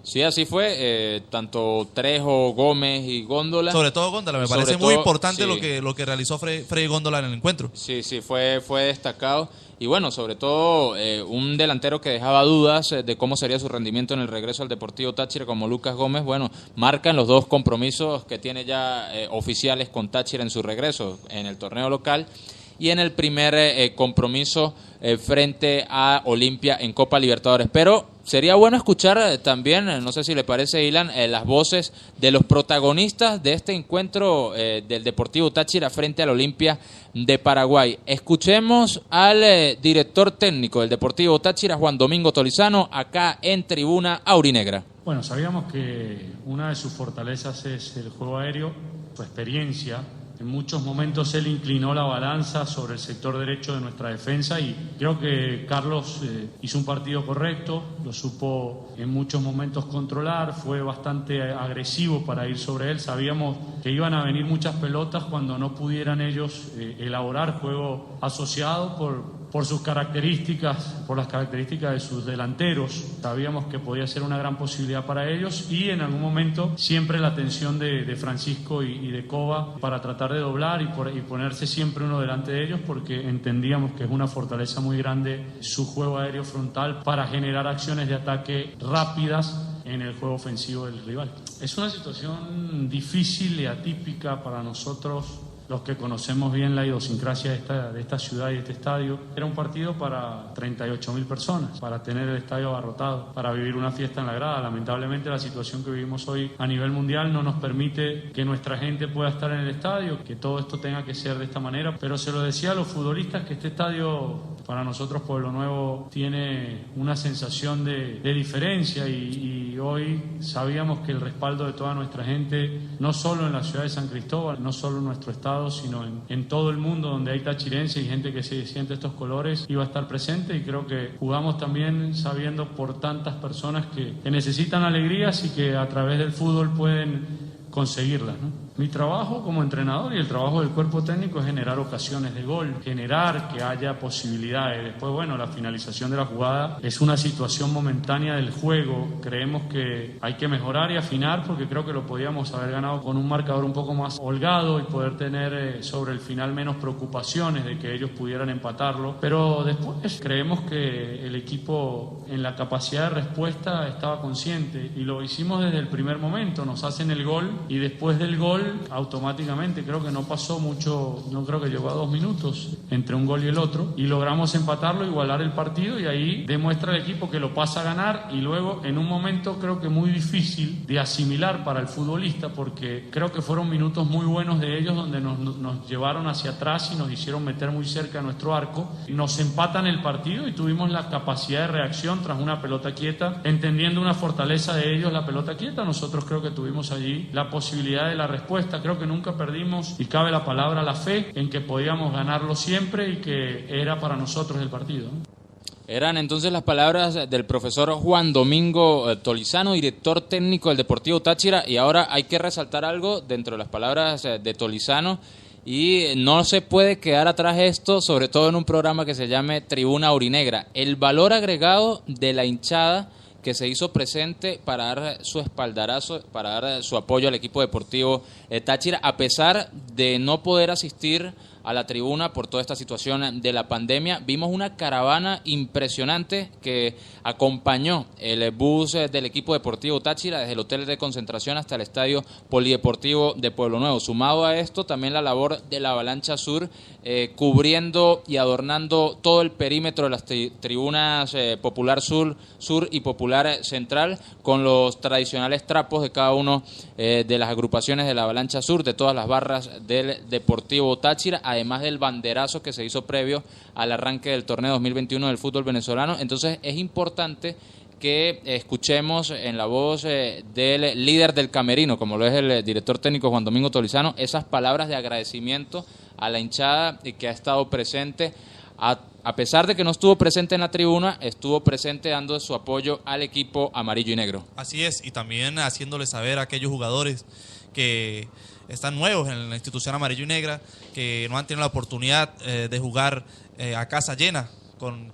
Sí, así fue, tanto Trejo, Gómez y Góndola. Sobre todo Góndola, me parece muy importante lo que realizó Freddy Góndola en el encuentro. Sí, fue destacado. Y bueno, sobre todo un delantero que dejaba dudas de cómo sería su rendimiento en el regreso al Deportivo Táchira, como Lucas Gómez. Bueno, marcan los 2 compromisos que tiene ya oficiales con Táchira en su regreso en el torneo local y en el primer compromiso frente a Olimpia en Copa Libertadores. Pero sería bueno escuchar también, no sé si le parece, Ilan, las voces de los protagonistas de este encuentro del Deportivo Táchira frente al Olimpia de Paraguay. Escuchemos al director técnico del Deportivo Táchira, Juan Domingo Tolizano, acá en Tribuna Aurinegra. Bueno, sabíamos que una de sus fortalezas es el juego aéreo, su experiencia. En muchos momentos él inclinó la balanza sobre el sector derecho de nuestra defensa y creo que Carlos hizo un partido correcto, lo supo en muchos momentos controlar, fue bastante agresivo para ir sobre él. Sabíamos que iban a venir muchas pelotas cuando no pudieran ellos elaborar juego asociado por sus características, por las características de sus delanteros. Sabíamos que podía ser una gran posibilidad para ellos y en algún momento siempre la atención de Francisco y de Cova para tratar de doblar y ponerse siempre uno delante de ellos, porque entendíamos que es una fortaleza muy grande su juego aéreo frontal para generar acciones de ataque rápidas en el juego ofensivo del rival. Es una situación difícil y atípica para nosotros, los que conocemos bien la idiosincrasia de esta ciudad y de este estadio. Era un partido para 38.000 personas, para tener el estadio abarrotado, para vivir una fiesta en la grada. Lamentablemente la situación que vivimos hoy a nivel mundial no nos permite que nuestra gente pueda estar en el estadio, que todo esto tenga que ser de esta manera. Pero se lo decía a los futbolistas que este estadio, para nosotros Pueblo Nuevo, tiene una sensación de diferencia y hoy sabíamos que el respaldo de toda nuestra gente, no solo en la ciudad de San Cristóbal, no solo en nuestro estado, sino en todo el mundo donde hay tachirense y gente que se siente estos colores, iba a estar presente. Y creo que jugamos también sabiendo por tantas personas que necesitan alegrías y que a través del fútbol pueden conseguirlas, ¿no? Mi trabajo como entrenador y el trabajo del cuerpo técnico es generar ocasiones de gol, generar que haya posibilidades. Después, bueno, la finalización de la jugada es una situación momentánea del juego. Creemos que hay que mejorar y afinar, porque creo que lo podíamos haber ganado con un marcador un poco más holgado y poder tener sobre el final menos preocupaciones de que ellos pudieran empatarlo. Pero después creemos que el equipo en la capacidad de respuesta estaba consciente y lo hicimos desde el primer momento. Nos hacen el gol y después del gol automáticamente, creo que no pasó mucho, no creo que llegó a 2 minutos entre un gol y el otro, y logramos empatarlo, igualar el partido, y ahí demuestra el equipo que lo pasa a ganar. Y luego en un momento creo que muy difícil de asimilar para el futbolista, porque creo que fueron minutos muy buenos de ellos donde nos llevaron hacia atrás y nos hicieron meter muy cerca de nuestro arco, y nos empatan el partido y tuvimos la capacidad de reacción tras una pelota quieta, entendiendo una fortaleza de ellos la pelota quieta. Nosotros creo que tuvimos allí la posibilidad de la respuesta. Creo que nunca perdimos, y cabe la palabra la fe en que podíamos ganarlo siempre y que era para nosotros el partido. Eran entonces las palabras del profesor Juan Domingo Tolizano, director técnico del Deportivo Táchira. Y ahora hay que resaltar algo dentro de las palabras de Tolizano, y no se puede quedar atrás esto, sobre todo en un programa que se llame Tribuna Aurinegra. El valor agregado de la hinchada que se hizo presente para dar su espaldarazo, para dar su apoyo al equipo deportivo Táchira, a pesar de no poder asistir a la tribuna por toda esta situación de la pandemia. Vimos una caravana impresionante que acompañó el bus del equipo deportivo Táchira desde el hotel de concentración hasta el estadio polideportivo de Pueblo Nuevo. Sumado a esto, también la labor de la Avalancha Sur, cubriendo y adornando todo el perímetro de las tribunas Popular Sur y Popular Central, con los tradicionales trapos de cada uno de las agrupaciones de la Avalancha Sur, de todas las barras del Deportivo Táchira, además del banderazo que se hizo previo al arranque del torneo 2021 del fútbol venezolano. Entonces es importante que escuchemos en la voz del líder del camerino, como lo es el director técnico Juan Domingo Tolizano, esas palabras de agradecimiento a la hinchada que ha estado presente a pesar de que no estuvo presente en la tribuna, estuvo presente dando su apoyo al equipo amarillo y negro. Así es, y también haciéndole saber a aquellos jugadores que están nuevos en la institución amarillo y negra, que no han tenido la oportunidad de jugar a casa llena con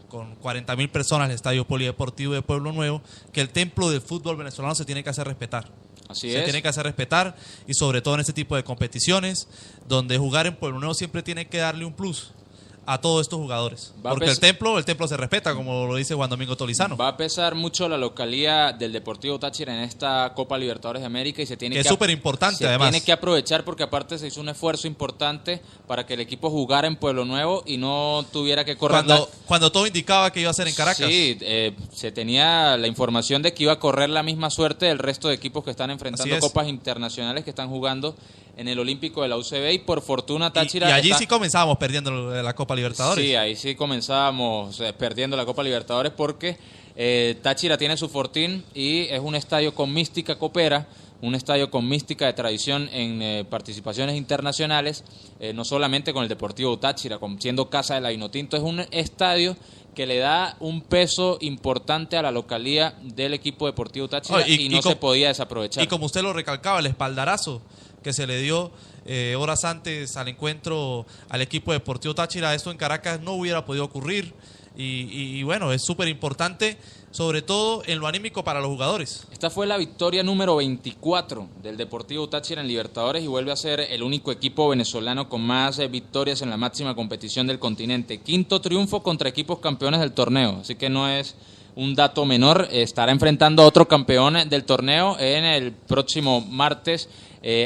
40.000 personas en el Estadio Polideportivo de Pueblo Nuevo, que el templo del fútbol venezolano se tiene que hacer respetar. Se tiene que hacer respetar, y sobre todo en este tipo de competiciones, donde jugar en Pueblo Nuevo siempre tiene que darle un plus a todos estos jugadores. Porque el templo se respeta, como lo dice Juan Domingo Tolizano. Va a pesar mucho la localía del Deportivo Táchira en esta Copa Libertadores de América, y se tiene que es súper importante, además. Tiene que aprovechar, porque aparte se hizo un esfuerzo importante para que el equipo jugara en Pueblo Nuevo y no tuviera que correr. Cuando todo indicaba que iba a ser en Caracas. Sí, se tenía la información de que iba a correr la misma suerte del resto de equipos que están enfrentando copas internacionales, que están jugando en el Olímpico de la UCB, y por fortuna Táchira... Y allí sí comenzábamos perdiendo la Copa Libertadores. Sí, ahí sí comenzábamos perdiendo la Copa Libertadores, porque Táchira tiene su fortín y es un estadio con mística copera, un estadio con mística de tradición en participaciones internacionales, no solamente con el Deportivo Táchira, siendo casa de la Vinotinto. Es un estadio que le da un peso importante a la localía del equipo Deportivo Táchira, y no se podía desaprovechar. Y como usted lo recalcaba, el espaldarazo que se le dio horas antes al encuentro al equipo Deportivo Táchira, esto en Caracas no hubiera podido ocurrir, y bueno, es súper importante, sobre todo en lo anímico para los jugadores. Esta fue la victoria número 24 del Deportivo Táchira en Libertadores, y vuelve a ser el único equipo venezolano con más victorias en la máxima competición del continente. Quinto triunfo contra equipos campeones del torneo, así que no es un dato menor. Estará enfrentando a otro campeón del torneo en el próximo martes.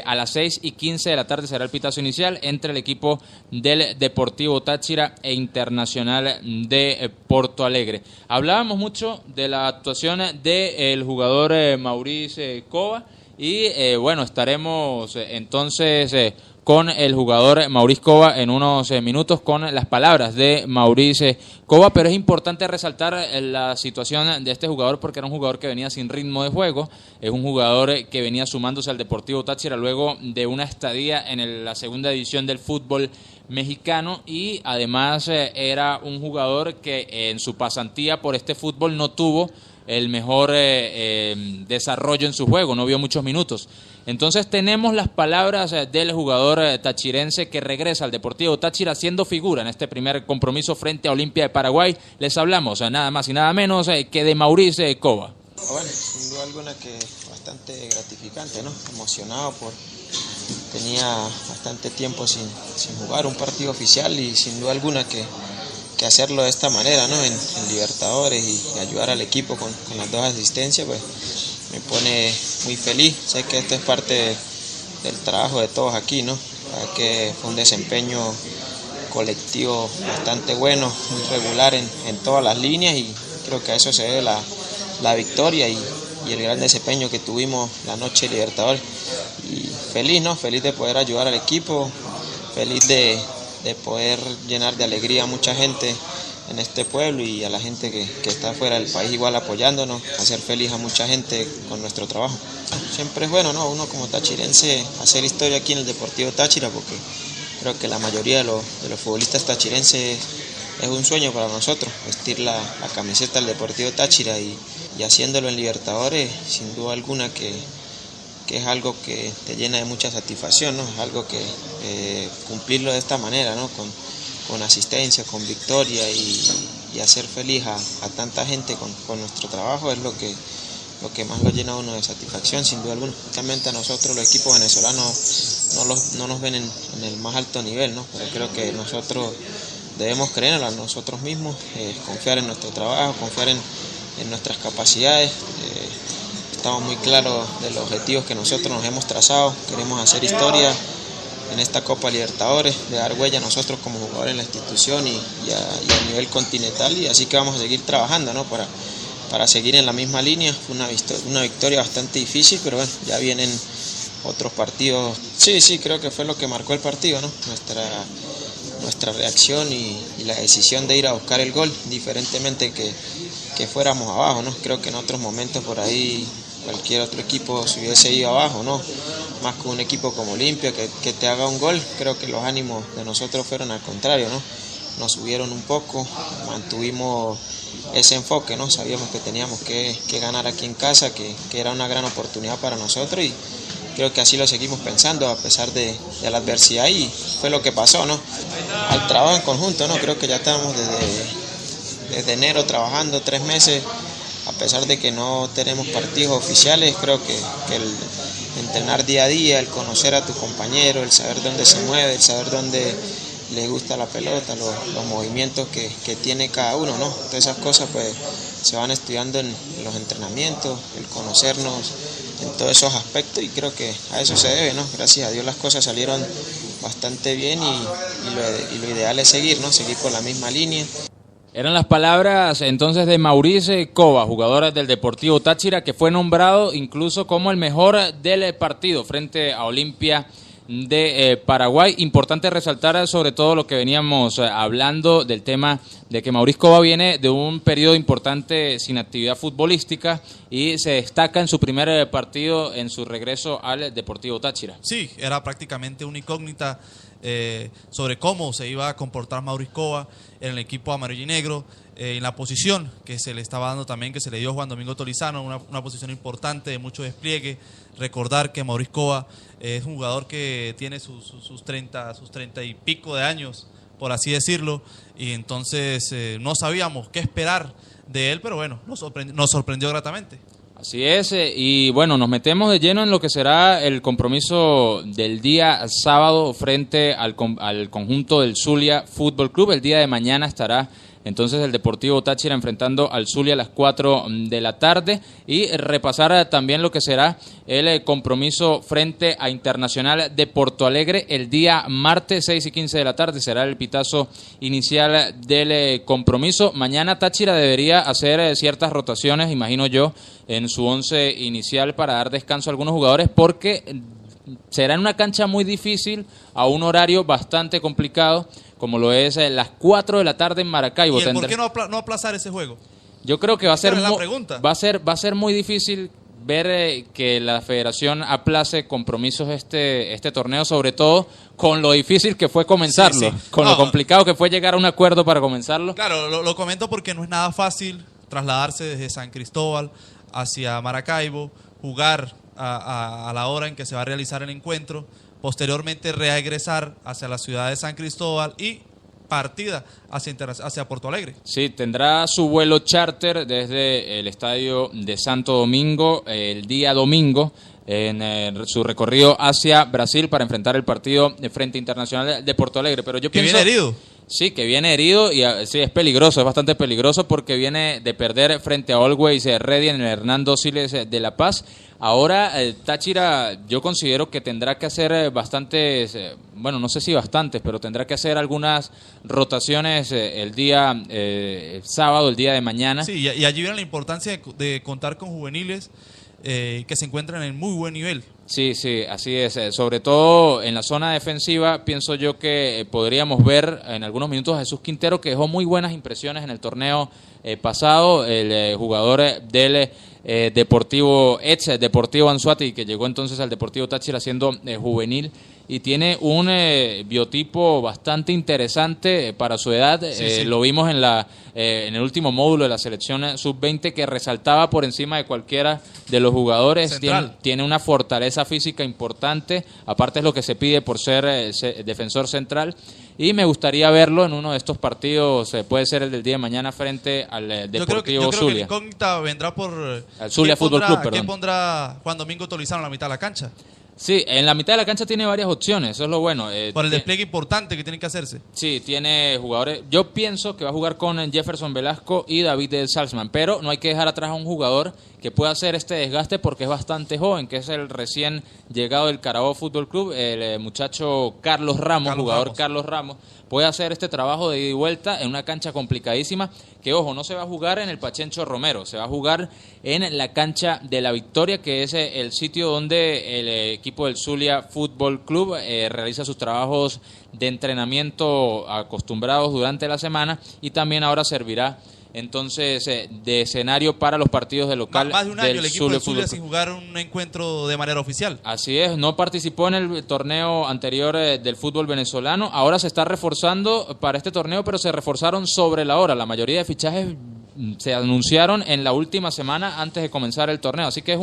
A las 6:15 de la tarde será el pitazo inicial entre el equipo del Deportivo Táchira e Internacional de Porto Alegre. Hablábamos mucho de la actuación del jugador Maurice Cova, y bueno, estaremos entonces con el jugador Maurice Cova en unos minutos, con las palabras de Maurice Cova, pero es importante resaltar la situación de este jugador, porque era un jugador que venía sin ritmo de juego, es un jugador que venía sumándose al Deportivo Táchira luego de una estadía en la segunda división del fútbol mexicano, y además era un jugador que en su pasantía por este fútbol no tuvo el mejor desarrollo en su juego, no vio muchos minutos. Entonces tenemos las palabras del jugador tachirense que regresa al Deportivo Táchira siendo figura en este primer compromiso frente a Olimpia de Paraguay. Les hablamos nada más y nada menos que de Maurice Cova. Bueno, sin duda alguna que bastante gratificante, ¿no? Emocionado tenía bastante tiempo sin jugar un partido oficial, y sin duda alguna que hacerlo de esta manera, ¿no? En Libertadores, y ayudar al equipo con las 2 asistencias, pues me pone muy feliz. Sé que esto es parte del trabajo de todos aquí, ¿no? Que fue un desempeño colectivo bastante bueno, muy regular en todas las líneas, y creo que a eso se debe la victoria y el gran desempeño que tuvimos la noche de Libertadores. Y feliz, ¿no? Feliz de poder ayudar al equipo, feliz de poder llenar de alegría a mucha gente en este pueblo, y a la gente que está fuera del país igual apoyándonos, hacer feliz a mucha gente con nuestro trabajo. Siempre es bueno, ¿no? Uno como tachirense hacer historia aquí en el Deportivo Táchira, porque creo que la mayoría de los futbolistas tachirenses es un sueño para nosotros, vestir la camiseta del Deportivo Táchira, y haciéndolo en Libertadores, sin duda alguna que es algo que te llena de mucha satisfacción, ¿no? Es algo que cumplirlo de esta manera, ¿no? Con asistencia, con victoria, y hacer feliz a tanta gente con nuestro trabajo es lo que más lo llena a uno de satisfacción, sin duda alguna. Realmente a nosotros los equipos venezolanos no nos ven en el más alto nivel, ¿no? Pero creo que nosotros debemos creer en nosotros mismos, confiar en nuestro trabajo, confiar en nuestras capacidades. Estamos muy claros de los objetivos que nosotros nos hemos trazado. Queremos hacer historia en esta Copa Libertadores, de dar huella a nosotros como jugadores en la institución y a nivel continental, y así que vamos a seguir trabajando, ¿no? Para seguir en la misma línea. Fue una victoria bastante difícil, pero bueno, ya vienen otros partidos. Sí, creo que fue lo que marcó el partido, ¿no? Nuestra reacción y la decisión de ir a buscar el gol, diferentemente que fuéramos abajo, ¿no? Creo que en otros momentos por ahí cualquier otro equipo se hubiese ido abajo, ¿no? Más que un equipo como Olimpia que te haga un gol. Creo que los ánimos de nosotros fueron al contrario, ¿no? nos subieron un poco, mantuvimos ese enfoque, ¿no? Sabíamos que teníamos que ganar aquí en casa, que era una gran oportunidad para nosotros y creo que así lo seguimos pensando a pesar de la adversidad y fue lo que pasó, ¿no? Al trabajo en conjunto, ¿no? Creo que ya estamos desde enero trabajando 3 meses, a pesar de que no tenemos partidos oficiales, creo que el entrenar día a día, el conocer a tu compañero, el saber dónde se mueve, el saber dónde le gusta la pelota, los movimientos que tiene cada uno, ¿no? Todas esas cosas pues se van estudiando en los entrenamientos, el conocernos en todos esos aspectos y creo que a eso se debe, ¿no? Gracias a Dios las cosas salieron bastante bien y lo ideal es seguir, ¿no? Seguir por la misma línea. Eran las palabras entonces de Mauricio Cova, jugador del Deportivo Táchira, que fue nombrado incluso como el mejor del partido frente a Olimpia de Paraguay. Importante resaltar sobre todo lo que veníamos hablando del tema de que Mauricio Cova viene de un periodo importante sin actividad futbolística y se destaca en su primer partido en su regreso al Deportivo Táchira. Sí, era prácticamente una incógnita sobre cómo se iba a comportar Mauricio Cova en el equipo amarillo y negro, en la posición que se le estaba dando también, que se le dio a Juan Domingo Tolizano, una posición importante de mucho despliegue. Recordar que Mauricio Cova es un jugador que tiene sus 30 y pico de años, por así decirlo, y entonces no sabíamos qué esperar de él, pero bueno, nos sorprendió gratamente. Así es, y bueno, nos metemos de lleno en lo que será el compromiso del día sábado frente al conjunto del Zulia Fútbol Club. El día de mañana estará entonces el Deportivo Táchira enfrentando al Zulia a las 4 de la tarde y repasar también lo que será el compromiso frente a Internacional de Porto Alegre el día martes 6 y 15 de la tarde. Será el pitazo inicial del compromiso. Mañana Táchira debería hacer ciertas rotaciones, imagino yo, en su once inicial para dar descanso a algunos jugadores porque será en una cancha muy difícil a un horario bastante complicado como lo es las 4 de la tarde en Maracaibo. ¿Y por qué no aplazar ese juego? Yo creo que va a ser muy difícil ver que la federación aplace compromisos este torneo, sobre todo con lo difícil que fue comenzarlo, lo complicado que fue llegar a un acuerdo para comenzarlo. Claro, lo comento porque no es nada fácil trasladarse desde San Cristóbal hacia Maracaibo, jugar a la hora en que se va a realizar el encuentro, posteriormente regresar hacia la ciudad de San Cristóbal y partida hacia Porto Alegre. Sí, tendrá su vuelo charter desde el estadio de Santo Domingo el día domingo en su recorrido hacia Brasil para enfrentar el partido de Frente Internacional de Porto Alegre. Pero yo pienso, ¿viene herido? Sí, que viene herido y sí, es peligroso, es bastante peligroso porque viene de perder frente a Always Ready en el Hernando Siles de La Paz. Ahora Táchira yo considero que tendrá que hacer bastantes, bueno, no sé si bastantes, pero tendrá que hacer algunas rotaciones el día sábado, el día de mañana. Sí, y allí viene la importancia de contar con juveniles que se encuentran en muy buen nivel. Sí, así es. Sobre todo en la zona defensiva, pienso yo que podríamos ver en algunos minutos a Jesús Quintero, que dejó muy buenas impresiones en el torneo pasado, el jugador del Deportivo Anzoátegui, que llegó entonces al Deportivo Táchira siendo juvenil y tiene un biotipo bastante interesante para su edad. Sí. Lo vimos en el último módulo de la selección sub-20 que resaltaba por encima de cualquiera de los jugadores. Tiene una fortaleza física importante, aparte es lo que se pide por ser defensor central. Y me gustaría verlo en uno de estos partidos, puede ser el del día de mañana frente al Deportivo Zulia. Yo creo que la incógnita vendrá por al Zulia Fútbol Club, perdón. ¿Quién pondrá Juan Domingo Tolizano en la mitad de la cancha? Sí, en la mitad de la cancha tiene varias opciones, eso es lo bueno. Por el despliegue importante que tiene que hacerse. Sí, tiene jugadores. Yo pienso que va a jugar con Jefferson Velasco y David Salzman, pero no hay que dejar atrás a un jugador que pueda hacer este desgaste porque es bastante joven, que es el recién llegado del Carabobo Fútbol Club, el muchacho Carlos Ramos. Carlos Ramos, puede hacer este trabajo de ida y vuelta en una cancha complicadísima, que ojo, no se va a jugar en el Pachencho Romero, se va a jugar en la cancha de La Victoria, que es el sitio donde el equipo del Zulia Fútbol Club realiza sus trabajos de entrenamiento acostumbrados durante la semana y también ahora servirá entonces de escenario para los partidos de local Más de un año del el equipo Zulia de Zulia Fútbol sin Club. jugar un encuentro de manera oficial. Así es, no participó en el torneo anterior del fútbol venezolano, ahora se está reforzando para este torneo, pero se reforzaron sobre la hora. La mayoría de fichajes se anunciaron en la última semana antes de comenzar el torneo, así que es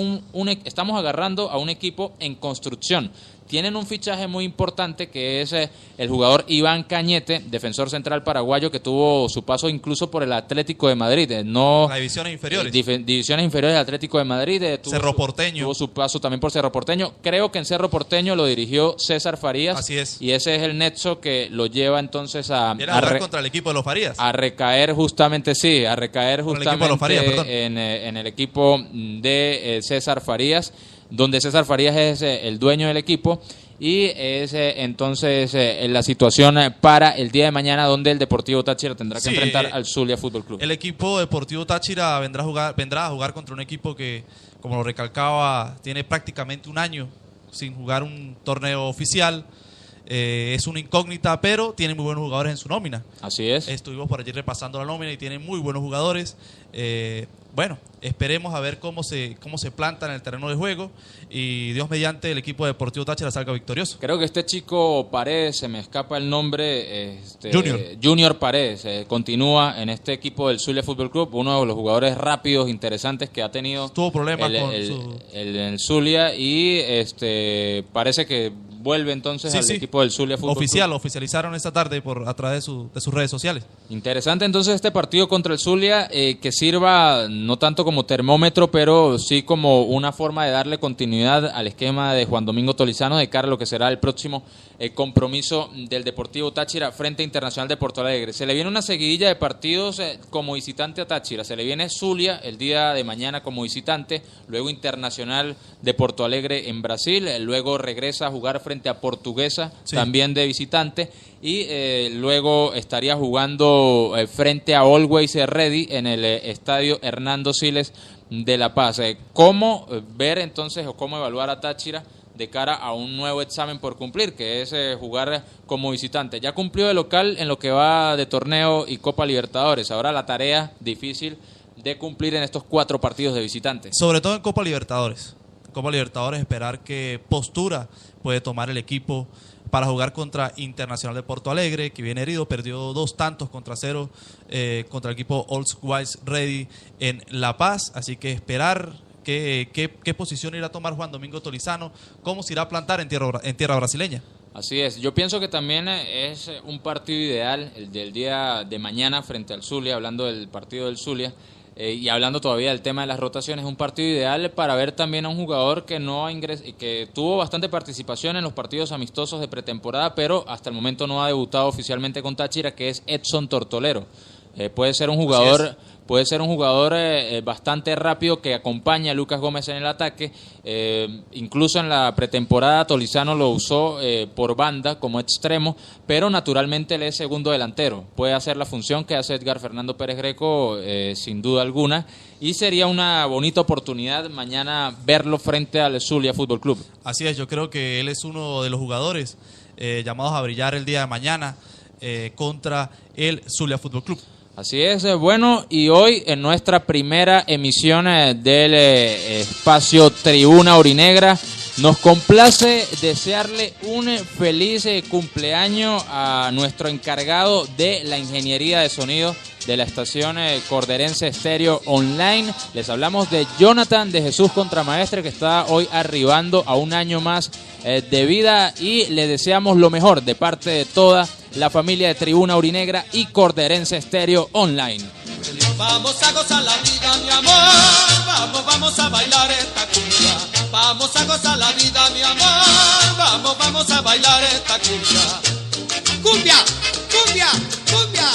estamos agarrando a un equipo en construcción. Tienen un fichaje muy importante que es el jugador Iván Cañete, defensor central paraguayo que tuvo su paso incluso por el Atlético de Madrid. Las divisiones inferiores. Divisiones inferiores del Atlético de Madrid. Cerro Porteño. Tuvo su paso también por Cerro Porteño. Creo que en Cerro Porteño lo dirigió César Farías. Así es. Y ese es el nexo que lo lleva entonces a jugar contra el equipo de los Farías. A recaer justamente, sí, a recaer justamente los Farías, en el equipo de César Farías, donde César Farías es el dueño del equipo y es entonces la situación para el día de mañana donde el Deportivo Táchira tendrá que enfrentar al Zulia Fútbol Club. El equipo Deportivo Táchira vendrá a jugar contra un equipo que, como lo recalcaba, tiene prácticamente un año sin jugar un torneo oficial. Es una incógnita, pero tiene muy buenos jugadores en su nómina. Así es. Estuvimos por allí repasando la nómina y tiene muy buenos jugadores. Bueno, esperemos a ver cómo se planta en el terreno de juego y Dios mediante el equipo Deportivo Táchira salga victorioso. Creo que este chico Paredes, se me escapa el nombre, Junior Paredes, continúa en este equipo del Zulia Fútbol Club, uno de los jugadores rápidos, interesantes que ha tenido. Tuvo problemas el Zulia y parece que vuelve entonces al equipo del Zulia Fútbol Club. Oficializaron esta tarde a través de sus redes sociales. Interesante entonces este partido contra el Zulia, que sirva no tanto como termómetro, pero sí como una forma de darle continuidad al esquema de Juan Domingo Tolizano de cara a lo que será el próximo compromiso del Deportivo Táchira frente a Internacional de Porto Alegre. Se le viene una seguidilla de partidos como visitante a Táchira. Se le viene Zulia el día de mañana como visitante, luego Internacional de Porto Alegre en Brasil, luego regresa a jugar frente a Portuguesa, también de visitante, y luego estaría jugando frente a Always Ready en el estadio Hernando Siles de La Paz. ¿Cómo ver entonces o cómo evaluar a Táchira de cara a un nuevo examen por cumplir, que es jugar como visitante? Ya cumplió de local en lo que va de torneo y Copa Libertadores, ahora la tarea difícil de cumplir en estos 4 partidos de visitantes. Sobre todo en Copa Libertadores. Copa Libertadores, esperar qué postura puede tomar el equipo para jugar contra Internacional de Porto Alegre, que viene herido, perdió 2-0 contra el equipo Always Ready en La Paz, así que esperar qué posición irá a tomar Juan Domingo Tolizano, cómo se irá a plantar en tierra brasileña. Así es, yo pienso que también es un partido ideal el del día de mañana frente al Zulia, hablando del partido del Zulia, y hablando todavía del tema de las rotaciones, es un partido ideal para ver también a un jugador que no que tuvo bastante participación en los partidos amistosos de pretemporada, pero hasta el momento no ha debutado oficialmente con Táchira, que es Edson Tortolero. Puede ser un jugador bastante rápido que acompaña a Lucas Gómez en el ataque. Incluso en la pretemporada Tolizano lo usó por banda como extremo, pero naturalmente él es segundo delantero. Puede hacer la función que hace Edgar Fernando Pérez Greco sin duda alguna, y sería una bonita oportunidad mañana verlo frente al Zulia Fútbol Club. Así es, yo creo que él es uno de los jugadores llamados a brillar el día de mañana contra el Zulia Fútbol Club. Así es, bueno, y hoy en nuestra primera emisión del espacio Tribuna Aurinegra, nos complace desearle un feliz cumpleaños a nuestro encargado de la ingeniería de sonido de la estación Corderense Estéreo Online. Les hablamos de Jonathan de Jesús Contramaestre, que está hoy arribando a un año más de vida, y le deseamos lo mejor de parte de toda la familia de Tribuna Aurinegra y Corderense Estéreo Online. Vamos a gozar la vida, mi amor, vamos a bailar esta cumbia. Vamos a gozar la vida, mi amor, vamos a bailar esta cumbia. Cumbia, cumbia, cumbia.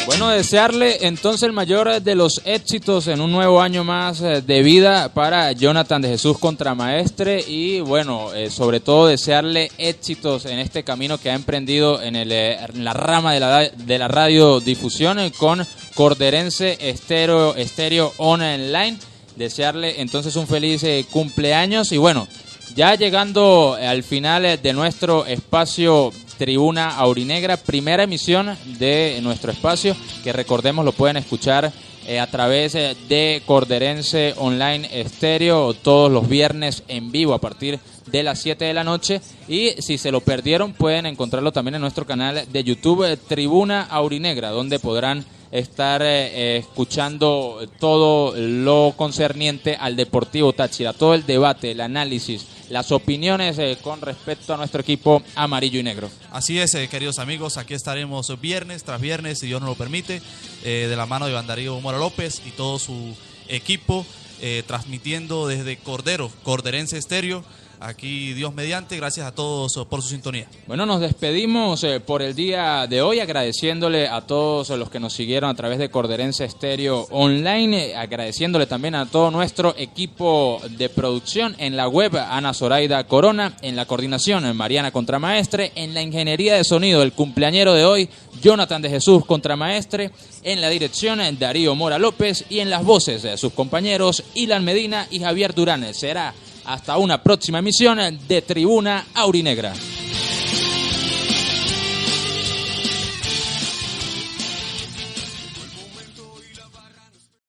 Bueno, desearle entonces el mayor de los éxitos en un nuevo año más de vida para Jonathan de Jesús Contramaestre, y bueno, sobre todo desearle éxitos en este camino que ha emprendido en la rama de la radiodifusión con Corderense Estéreo Online. Desearle entonces un feliz cumpleaños, y bueno, ya llegando al final de nuestro espacio Tribuna Aurinegra, primera emisión de nuestro espacio, que recordemos lo pueden escuchar a través de Corderense Online Estéreo todos los viernes en vivo a partir de las 7 de la noche, y si se lo perdieron pueden encontrarlo también en nuestro canal de YouTube Tribuna Aurinegra, donde podrán estar escuchando todo lo concerniente al Deportivo Táchira, todo el debate, el análisis, las opiniones con respecto a nuestro equipo amarillo y negro. Así es, queridos amigos, aquí estaremos viernes tras viernes, si Dios nos lo permite, de la mano de Iván Darío Mora López y todo su equipo, transmitiendo desde Corderense Estéreo. Aquí Dios mediante, gracias a todos por su sintonía. Bueno, nos despedimos por el día de hoy, agradeciéndole a todos los que nos siguieron a través de Corderense Estéreo Online, agradeciéndole también a todo nuestro equipo de producción en la web, Ana Zoraida Corona, en la coordinación, Mariana Contramaestre, en la ingeniería de sonido, el cumpleañero de hoy, Jonathan de Jesús Contramaestre, en la dirección, Darío Mora López, y en las voces de sus compañeros, Ilan Medina y Javier Durán. Será hasta una próxima emisión de Tribuna Aurinegra.